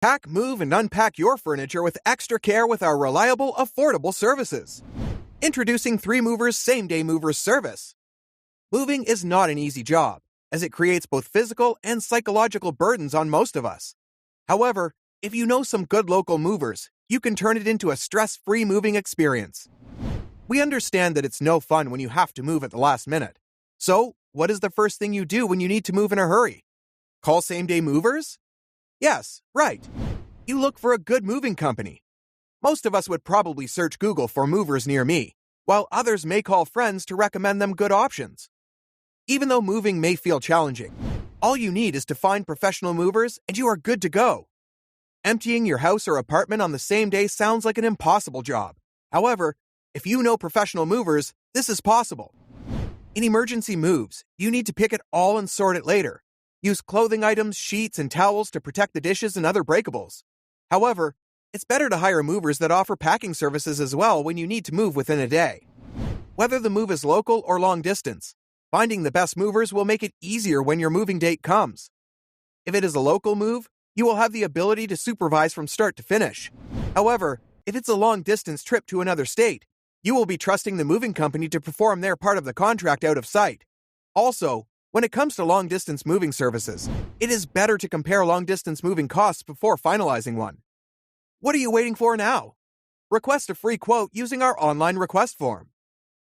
Pack, move, and unpack your furniture with extra care with our reliable, affordable services. Introducing 3Movers Same-Day Movers service. Moving is not an easy job, as it creates both physical and psychological burdens on most of us. However, if you know some good local movers, you can turn it into a stress-free moving experience. We understand that it's no fun when you have to move at the last minute. So, what is the first thing you do when you need to move in a hurry? Call Same-Day Movers? Yes, right. You look for a good moving company. Most of us would probably search Google for movers near me, while others may call friends to recommend them good options. Even though moving may feel challenging, all you need is to find professional movers and you are good to go. Emptying your house or apartment on the same day sounds like an impossible job. However, if you know professional movers, this is possible. In emergency moves, you need to pick it all and sort it later. Use clothing items, sheets, and towels to protect the dishes and other breakables. However, it's better to hire movers that offer packing services as well when you need to move within a day. Whether the move is local or long distance, finding the best movers will make it easier when your moving date comes. If it is a local move, you will have the ability to supervise from start to finish. However, if it's a long-distance trip to another state, you will be trusting the moving company to perform their part of the contract out of sight. Also, when it comes to long-distance moving services, it is better to compare long-distance moving costs before finalizing one. What are you waiting for now? Request a free quote using our online request form.